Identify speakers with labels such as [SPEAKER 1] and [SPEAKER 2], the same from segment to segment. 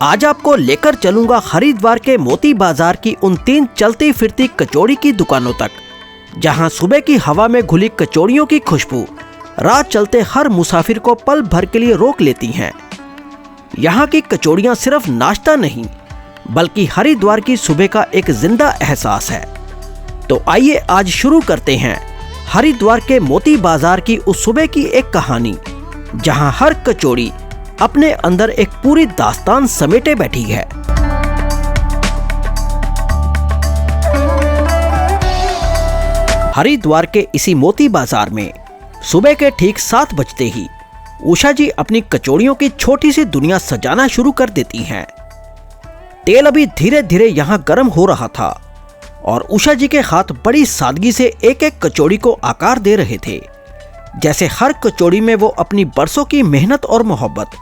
[SPEAKER 1] आज आपको लेकर चलूंगा हरिद्वार के मोती बाजार की उन 3 चलती फिरती कचौड़ी की दुकानों तक, जहां सुबह की हवा में घुली कचौड़ियों की खुशबू राह चलते हर मुसाफिर को पल भर के लिए रोक लेती हैं। यहां की कचौड़ियां सिर्फ नाश्ता नहीं, बल्कि हरिद्वार की सुबह का एक जिंदा एहसास है। तो आइए आज शुरू करते हैं हरिद्वार के मोती बाजार की उस सुबह की एक कहानी, जहां हर कचौड़ी अपने अंदर एक पूरी दास्तान समेटे बैठी है। हरिद्वार के इसी मोती बाजार में सुबह के ठीक 7 बजते ही उषा जी अपनी कचौड़ियों की छोटी सी दुनिया सजाना शुरू कर देती हैं। तेल अभी धीरे धीरे यहाँ गर्म हो रहा था और उषा जी के हाथ बड़ी सादगी से एक एक कचौड़ी को आकार दे रहे थे, जैसे हर कचौड़ी में वो अपनी बरसों की मेहनत और मोहब्बत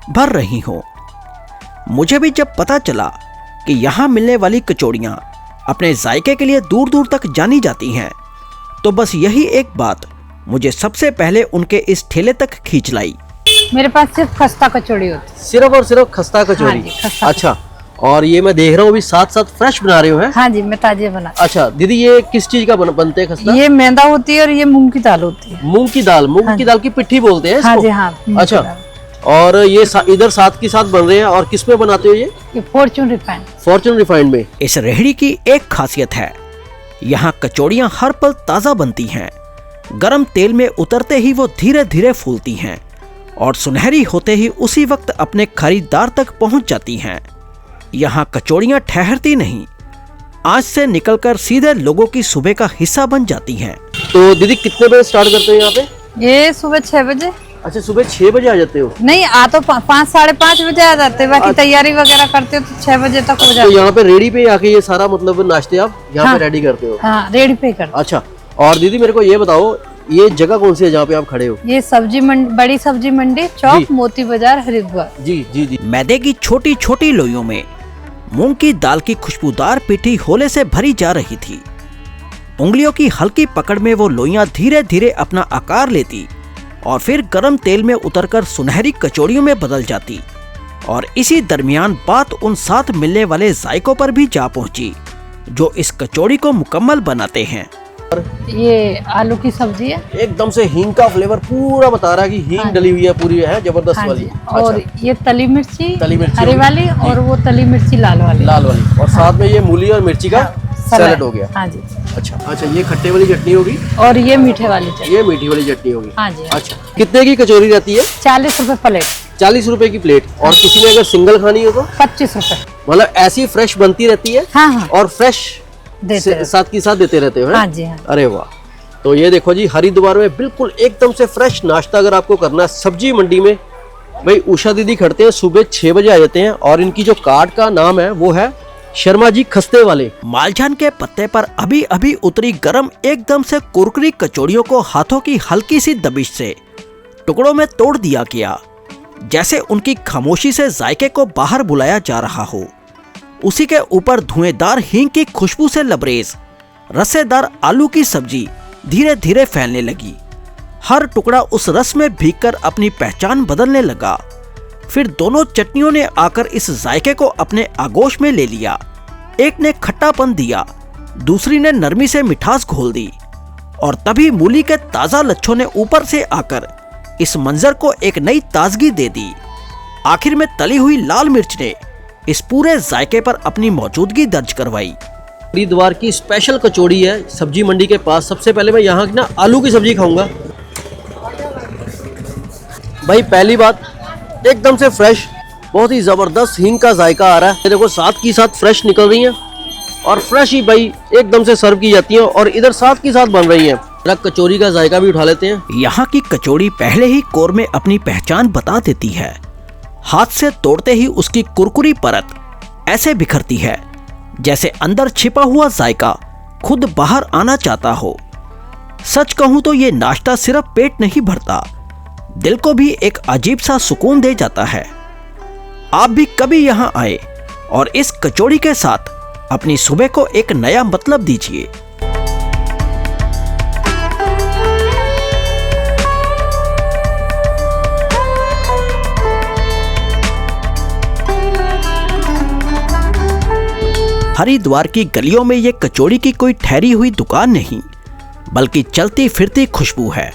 [SPEAKER 1] भर रही हो। मुझे भी जब पता चला कि यहाँ मिलने वाली कचौड़ियाँ अपने जायके के लिए दूर दूर तक जानी जाती हैं, तो बस यही एक बात मुझे सबसे पहले उनके इस ठेले तक खींच लाई।
[SPEAKER 2] मेरे पास सिर्फ खस्ता कचौड़ी होती है।
[SPEAKER 3] सिर्फ और सिर्फ खस्ता कचौड़ी?
[SPEAKER 2] हाँ जी, खस्ता।
[SPEAKER 3] अच्छा, और ये मैं देख रहा हूँ अभी साथ साथ फ्रेश बना रहे हो हैं?
[SPEAKER 2] हाँ जी, मैं ताजे बना।
[SPEAKER 3] अच्छा दीदी, ये किस चीज का बनते हैं खस्ता?
[SPEAKER 2] ये मैदा होती है और ये मूंग की दाल होती है।
[SPEAKER 3] मूंग की दाल? मूंग
[SPEAKER 2] हाँ
[SPEAKER 3] की दाल की पिट्ठी बोलते हैं इसको?
[SPEAKER 2] हाँ जी, हाँ।
[SPEAKER 3] अच्छा, और ये इधर साथ की साथ बन रहे हैं। और किस में बनाते हो ये
[SPEAKER 2] फॉर्च्यून रिफाइंड।
[SPEAKER 3] फॉर्च्यून रिफाइंड में।
[SPEAKER 1] इस रेहड़ी की एक खासियत है, यहाँ कचौड़ियाँ हर पल ताजा बनती हैं। गरम तेल में उतरते ही वो धीरे धीरे फूलती हैं और सुनहरी होते ही उसी वक्त अपने खरीदार तक पहुंच जाती हैं। यहाँ कचौड़ियाँ ठहरती नहीं, आँच से निकलकर सीधे लोगों की सुबह का हिस्सा बन जाती हैं।
[SPEAKER 3] तो दीदी कितने बजे स्टार्ट करते हैं यहाँ पे?
[SPEAKER 2] ये सुबह 6 बजे।
[SPEAKER 3] अच्छा, सुबह 6 बजे आ जाते हो?
[SPEAKER 2] नहीं, आ तो 5 साढ़े 5 बजे आ जाते हैं। बाकी तैयारी वगैरह करते हो तो 6 बजे तक हो जाता है।
[SPEAKER 3] तो यहाँ पे रेडी पे आके ये सारा मतलब नाश्ते आप यहाँ पे रेडी करते हो?
[SPEAKER 2] हाँ, रेडी पे करते।
[SPEAKER 3] अच्छा, और दीदी मेरे को ये बताओ, ये जगह कौन सी है जहाँ पे आप खड़े हो?
[SPEAKER 2] ये बड़ी सब्जी मंडी चौक मोती बाजार हरिद्वार।
[SPEAKER 3] जी जी जी।
[SPEAKER 1] मैदे की छोटी छोटी लोइयों में मूंग की दाल की खुशबूदार पिट्ठी होले से भरी जा रही थी। उंगलियों की हल्की पकड़ में वो लोइयां धीरे धीरे अपना आकार लेती और फिर गरम तेल में उतरकर सुनहरी कचौड़ियों में बदल जाती। और इसी दरमियान बात उन साथ मिलने वाले जायकों पर भी जा पहुंची, जो इस कचौड़ी को मुकम्मल बनाते हैं।
[SPEAKER 2] ये आलू की सब्जी है,
[SPEAKER 3] एकदम से हींग का फ्लेवर पूरा बता रहा है कि हींग डली हुई है पूरी, है जबरदस्त
[SPEAKER 2] हाँ
[SPEAKER 3] वाली।
[SPEAKER 2] और ये तली मिर्ची
[SPEAKER 3] मिर्ची
[SPEAKER 2] हरी वाली और वो तली मिर्ची लाल वाली।
[SPEAKER 3] और साथ में ये मूली और मिर्ची का सैलेड हो गया।
[SPEAKER 2] हाँ जी।
[SPEAKER 3] अच्छा अच्छा, ये खट्टे वाली चटनी होगी
[SPEAKER 2] और ये मीठे वाली चटनी।
[SPEAKER 3] ये मीठी वाली चटनी होगी।
[SPEAKER 2] हाँ जी।
[SPEAKER 3] अच्छा, कितने की कचौरी रहती है?
[SPEAKER 2] 40 रुपए प्लेट।
[SPEAKER 3] 40 रुपए की प्लेट। और किसी ने अगर सिंगल खानी हो तो
[SPEAKER 2] 25 रुपए।
[SPEAKER 3] मतलब ऐसी फ्रेश बनती रहती है?
[SPEAKER 2] हाँ हाँ।
[SPEAKER 3] और फ्रेश साथ की साथ देते रहते हो?
[SPEAKER 2] हाँ जी, हाँ।
[SPEAKER 3] अरे वाह। तो ये देखो जी, हरिद्वार में बिल्कुल एकदम से फ्रेश नाश्ता अगर आपको करना है सब्जी मंडी में, भाई उषा दीदी खड़ते हैं, सुबह 6 बजे आ जाते हैं। और इनकी जो कार्ट का नाम है वो है शर्मा जी खस्ते वाले।
[SPEAKER 1] मालजान के पत्ते पर अभी अभी उतरी गरम एकदम से कुरकुरी कचौड़ियों को हाथों की हल्की सी दबिश से टुकड़ों में तोड़ दिया गया, जैसे उनकी खामोशी से जायके को बाहर बुलाया जा रहा हो। उसी के ऊपर धुएंदार हींग की खुशबू से लबरेज रसेदार आलू की सब्जी धीरे धीरे फैलने लगी। हर टुकड़ा उस रस में भीगकर अपनी पहचान बदलने लगा। फिर दोनों चटनियों ने आकर इस जायके को अपने आगोश में ले लिया। एक ने खट्टापन दिया, दूसरी ने नरमी से मिठास घोल दी, और तभी मूली के ताजा लच्छों ने ऊपर से आकर इस मंजर को एक नई ताजगी दे दी। आखिर में तली हुई लाल मिर्च ने इस पूरे जायके पर अपनी मौजूदगी दर्ज करवाई।
[SPEAKER 3] हरिद्वार की स्पेशल कचौड़ी है सब्जी मंडी के पास। सबसे पहले मैं यहाँ की ना आलू की सब्जी खाऊंगा। भाई पहली बात, एकदम से फ्रेश, बहुत ही जबरदस्त हींग का जायका आ रहा है। देखो साथ की साथ फ्रेश निकल रही हैं और फ्रेश ही भाई एकदम से सर्व की जाती हैं, और इधर साथ की साथ बन रही हैं। कचौड़ी का जायका भी उठा लेते हैं।
[SPEAKER 1] यहाँ की कचौड़ी पहले ही कोर में अपनी पहचान बता देती है। हाथ से तोड़ते ही उसकी कुरकुरी परत ऐसे बिखरती है जैसे अंदर छिपा हुआ जायका खुद बाहर आना चाहता हो। सच कहूं तो ये नाश्ता सिर्फ पेट नहीं भरता, दिल को भी एक अजीब सा सुकून दे जाता है। आप भी कभी यहाँ आए और इस कचौड़ी के साथ अपनी सुबह को एक नया मतलब दीजिए। हरिद्वार की गलियों में ये कचौड़ी की कोई ठहरी हुई दुकान नहीं, बल्कि चलती फिरती खुशबू है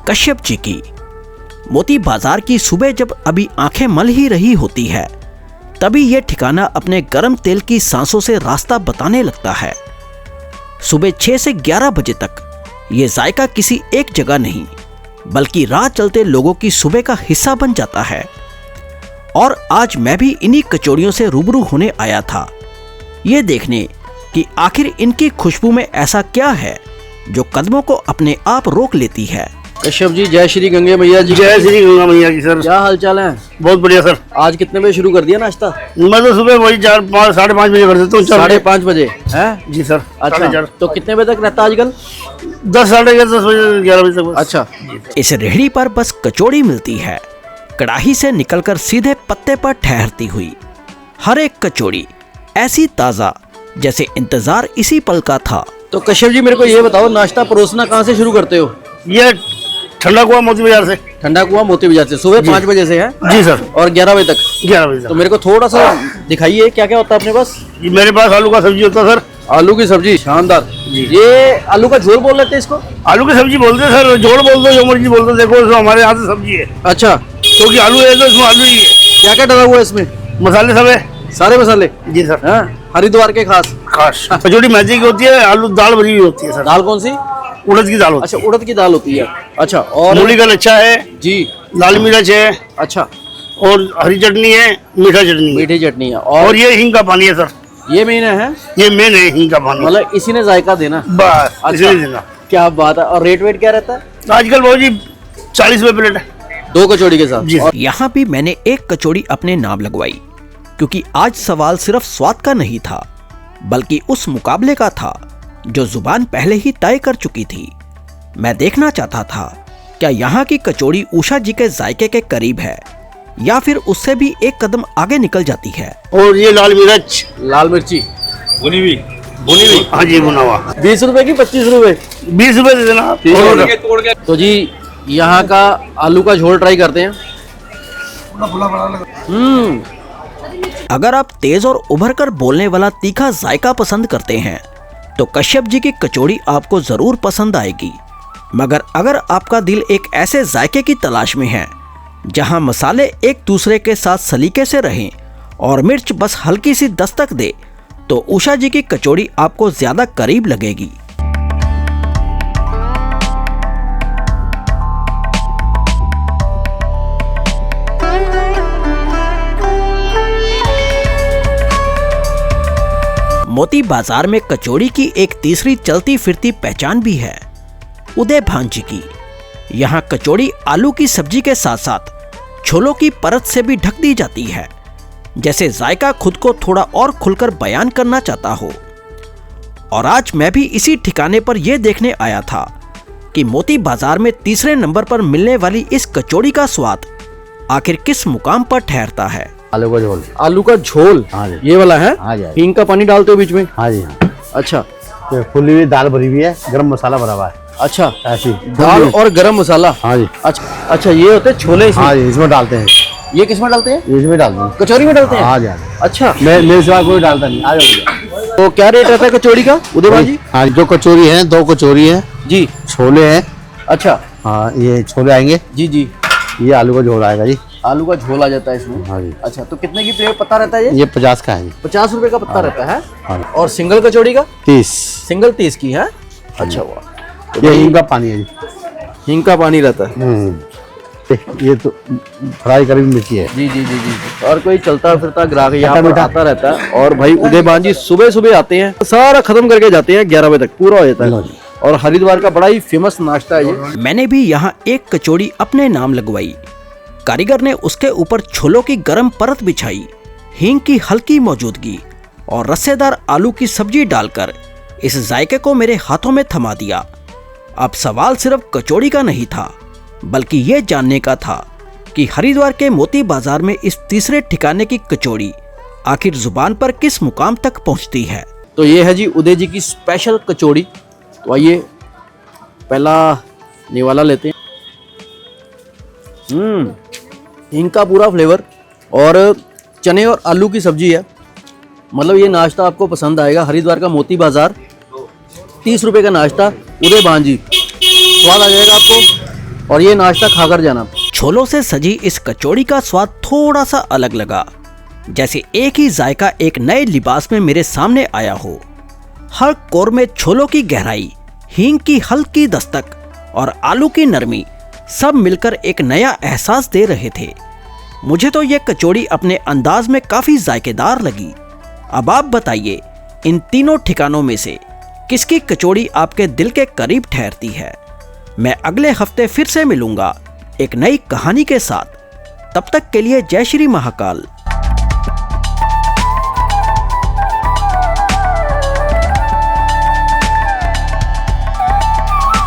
[SPEAKER 1] कश्यप जी की। मोती बाजार की सुबह जब अभी आंखें मल ही रही होती है, तभी यह ठिकाना अपने गर्म तेल की सांसों से रास्ता बताने लगता है। सुबह 6 से 11 बजे तक ये जायका किसी एक जगह नहीं, बल्कि राह चलते लोगों की सुबह का हिस्सा बन जाता है। और आज मैं भी इन्हीं कचौड़ियों से रूबरू होने आया था, ये देखने कि आखिर इनकी खुशबू में ऐसा क्या है जो कदमों को अपने आप रोक लेती है।
[SPEAKER 3] कश्यप जी, जय श्री गंगे मैया जी।
[SPEAKER 4] जय श्री गंगा मैया की सर।
[SPEAKER 3] क्या हाल चाल है?
[SPEAKER 4] बहुत बढ़िया सर।
[SPEAKER 3] आज कितने बजे शुरू कर दिया नाश्ता?
[SPEAKER 4] मैं तो सुबह वही 4-5 साढ़े 5 बजे कर देता हूँ।
[SPEAKER 3] 5:30 बजे है
[SPEAKER 4] जी सर।
[SPEAKER 3] अच्छा,
[SPEAKER 4] 4:30
[SPEAKER 3] तो कितने बजे तक रहता है आजकल?
[SPEAKER 4] 10 साढ़े 10 बजे 11 बजे तक बस।
[SPEAKER 3] अच्छा,
[SPEAKER 1] इस रेहड़ी पर बस कचौड़ी मिलती है, कड़ाही से निकलकर सीधे पत्ते पर ठहरती हुई। हर एक कचौड़ी ऐसी ताजा जैसे इंतजार इसी पल का था।
[SPEAKER 3] तो कश्यप जी मेरे को ये बताओ, नाश्ता परोसना कहाँ से शुरू करते हो?
[SPEAKER 4] ये ठंडा कुआं मोती बाजार से।
[SPEAKER 3] ठंडा कुआं मोती बाजार से सुबह 5 बजे से है
[SPEAKER 4] जी सर।
[SPEAKER 3] और 11 बजे तक।
[SPEAKER 4] 11 बजे
[SPEAKER 3] तो
[SPEAKER 4] तक।
[SPEAKER 3] मेरे को थोड़ा सा दिखाइए क्या क्या होता है अपने पास।
[SPEAKER 4] ये मेरे पास आलू का सब्जी होता है सर।
[SPEAKER 3] आलू की सब्जी, शानदार। ये आलू का झोल बोल लेते हैं इसको?
[SPEAKER 4] आलू की सब्जी बोलते हैं सर, जोड़ बोल दो, जो मर्जी बोल दो। देखो इसमें हमारे यहाँ से सब्जी है,
[SPEAKER 3] अच्छा,
[SPEAKER 4] क्योंकि आलू है तो इसमें आलू ही है।
[SPEAKER 3] क्या क्या डला हुआ है इसमें?
[SPEAKER 4] मसाले सब है।
[SPEAKER 3] सारे मसाले
[SPEAKER 4] जी सर।
[SPEAKER 3] हैं, हरिद्वार के खास।
[SPEAKER 4] खास कचौड़ी मैदे की होती है, आलू दाल भरी हुई होती है सर।
[SPEAKER 3] दाल कौन सी?
[SPEAKER 4] उड़द की दाल होती
[SPEAKER 3] अच्छा, उड़द की दाल होती है। अच्छा, और
[SPEAKER 4] है। मूली का लच्छा है
[SPEAKER 3] जी।
[SPEAKER 4] लाल मिर्च है
[SPEAKER 3] अच्छा,
[SPEAKER 4] और हरी चटनी है, मीठा चटनी है।
[SPEAKER 3] मीठी चटनी है
[SPEAKER 4] और ये हिंग का पानी है सर।
[SPEAKER 3] ये मेन है?
[SPEAKER 4] ये मेन है हिंग का पानी।
[SPEAKER 3] मतलब इसी ने जायका देना।
[SPEAKER 4] बस
[SPEAKER 3] अच्छा,
[SPEAKER 4] इसलिए देना।
[SPEAKER 3] क्या बात है। और रेट वेट क्या रहता है
[SPEAKER 4] आजकल भाव जी 40 रुपए प्लेट है,
[SPEAKER 3] 2 कचौड़ी के साथ?
[SPEAKER 4] जी।
[SPEAKER 3] और
[SPEAKER 1] यहाँ भी मैंने एक कचौड़ी अपने नाम लगवाई, क्योंकि आज सवाल सिर्फ स्वाद का नहीं था, बल्कि उस मुकाबले का था जो जुबान पहले ही तय कर चुकी थी। मैं देखना चाहता था क्या यहाँ की कचौड़ी उषा जी के जायके के करीब है या फिर उससे भी एक कदम आगे निकल जाती है।
[SPEAKER 4] और ये लाल मिर्च
[SPEAKER 3] लाल मिर्ची
[SPEAKER 4] भुनी हुई। हाँ जी, भुना हुआ।
[SPEAKER 3] 20 रुपए की 25 रुपए?
[SPEAKER 4] 20 रुपए दे देना आप।
[SPEAKER 3] तो जी यहाँ का आलू का झोल ट्राई करते हैं।
[SPEAKER 1] अगर आप तेज और उभर कर बोलने वाला तीखा जायका पसंद करते हैं तो कश्यप जी की कचौड़ी आपको जरूर पसंद आएगी। मगर अगर आपका दिल एक ऐसे जायके की तलाश में है जहां मसाले एक दूसरे के साथ सलीके से रहें और मिर्च बस हल्की सी दस्तक दे, तो उषा जी की कचौड़ी आपको ज्यादा करीब लगेगी। मोती बाजार में कचौड़ी की एक तीसरी चलती फिरती पहचान भी है, उदय भान जी की। यहाँ कचौड़ी आलू की सब्जी के साथ साथ छोलों की परत से भी ढक दी जाती है, जैसे जायका खुद को थोड़ा और खुलकर बयान करना चाहता हो। और आज मैं भी इसी ठिकाने पर यह देखने आया था कि मोती बाजार में तीसरे नंबर पर मिलने वाली इस कचौड़ी का स्वाद आखिर किस मुकाम पर ठहरता है।
[SPEAKER 5] आलू का झोल।
[SPEAKER 3] आलू का झोल?
[SPEAKER 5] हाँ जी।
[SPEAKER 3] ये वाला है?
[SPEAKER 5] हाँ जी।
[SPEAKER 3] हिंग का पानी डालते हो बीच में?
[SPEAKER 5] हाँ जी हाँ।
[SPEAKER 3] अच्छा
[SPEAKER 5] तो फुली हुई दाल भरी हुई है, गरम मसाला भरा हुआ है।
[SPEAKER 3] अच्छा,
[SPEAKER 5] ऐसी
[SPEAKER 3] दाल और गरम मसाला।
[SPEAKER 5] हाँ जी।
[SPEAKER 3] अच्छा अच्छा, ये होते हैं छोले इसमें?
[SPEAKER 5] हाँ जी, इसमें डालते हैं।
[SPEAKER 3] ये किस में डालते हैं?
[SPEAKER 5] इसमें डालते हैं।
[SPEAKER 3] कचौरी में डालते हैं?
[SPEAKER 5] हाँ जी हाँ जी।
[SPEAKER 3] अच्छा,
[SPEAKER 5] मेरे सिवा कोई डालता नहीं। आ जाओ।
[SPEAKER 3] तो क्या रेट रहता है कचौड़ी का उदय भान जी?
[SPEAKER 5] हाँ जी, 2 कचौरी है, 2 कचौरी है
[SPEAKER 3] जी।
[SPEAKER 5] छोले हैं।
[SPEAKER 3] अच्छा,
[SPEAKER 5] हाँ, ये छोले आएंगे।
[SPEAKER 3] जी जी।
[SPEAKER 5] ये आलू का झोल आएगा जी।
[SPEAKER 3] आलू का झोल आ जाता है इसमें?
[SPEAKER 5] हाँ जी।
[SPEAKER 3] अच्छा, तो कितने की प्लेट पत्ता रहता है
[SPEAKER 5] ये 50 का है जी।
[SPEAKER 3] 50 रुपए का पत्ता रहता है।
[SPEAKER 5] हाँ।
[SPEAKER 3] और सिंगल कचौड़ी का?
[SPEAKER 5] 30।
[SPEAKER 3] सिंगल 30 की है? अच्छा, वाह।
[SPEAKER 5] ये हिंग का पानी है जी।
[SPEAKER 3] हिंग का पानी रहता है?
[SPEAKER 5] ये तो फ्राई करी हुई मिर्ची है।
[SPEAKER 3] जी जी जी जी। और कोई चलता फिरता ग्राहक यहाँ
[SPEAKER 5] खट्टा
[SPEAKER 3] पर
[SPEAKER 5] मीठा।
[SPEAKER 3] आता रहता है। और भाई उदय भान जी सुबह सुबह आते हैं, सारा खत्म करके जाते हैं, 11 बजे तक पूरा हो जाता
[SPEAKER 5] लो
[SPEAKER 3] है।
[SPEAKER 5] जी।
[SPEAKER 3] और हरिद्वार का बड़ा ही फेमस नाश्ता है ये।
[SPEAKER 1] मैंने भी यहाँ एक कचौड़ी अपने नाम लगवाई। कारीगर ने उसके ऊपर छोलों की गर्म परत बिछाई, हींग की हल्की मौजूदगी और रस्सेदार आलू की सब्जी डालकर इस जायके को मेरे हाथों में थमा दिया। अब सवाल सिर्फ कचौड़ी का नहीं था, बल्कि ये जानने का था कि हरिद्वार के मोती बाजार में इस तीसरे ठिकाने की कचौड़ी आखिर जुबान पर किस मुकाम तक पहुंचती है।
[SPEAKER 3] तो ये है जी उदय जी की स्पेशल कचौड़ी। तो आइए पहला निवाला लेते हैं। हींग का पूरा फ्लेवर और चने और आलू की सब्जी है। मतलब ये नाश्ता आपको पसंद आएगा। हरिद्वार का मोती बाजार, 30 रुपए का नाश्ता, उदय भांजी, स्वाद आ जाएगा आपको। और ये नाश्ता खाकर जाना।
[SPEAKER 1] छोलों से सजी इस कचौड़ी का स्वाद थोड़ा सा अलग लगा, जैसे एक ही जायका एक नए लिबास में मेरे सामने आया हो। हर कोर में छोलों की गहराई, हींग की हल्की दस्तक और आलू की नरमी सब मिलकर एक नया एहसास दे रहे थे। मुझे तो ये कचौड़ी अपने अंदाज में काफ़ी जायकेदार लगी। अब आप बताइए, इन तीनों ठिकानों में से किसकी कचौड़ी आपके दिल के करीब ठहरती है? मैं अगले हफ्ते फिर से मिलूंगा एक नई कहानी के साथ। तब तक के लिए जय श्री महाकाल।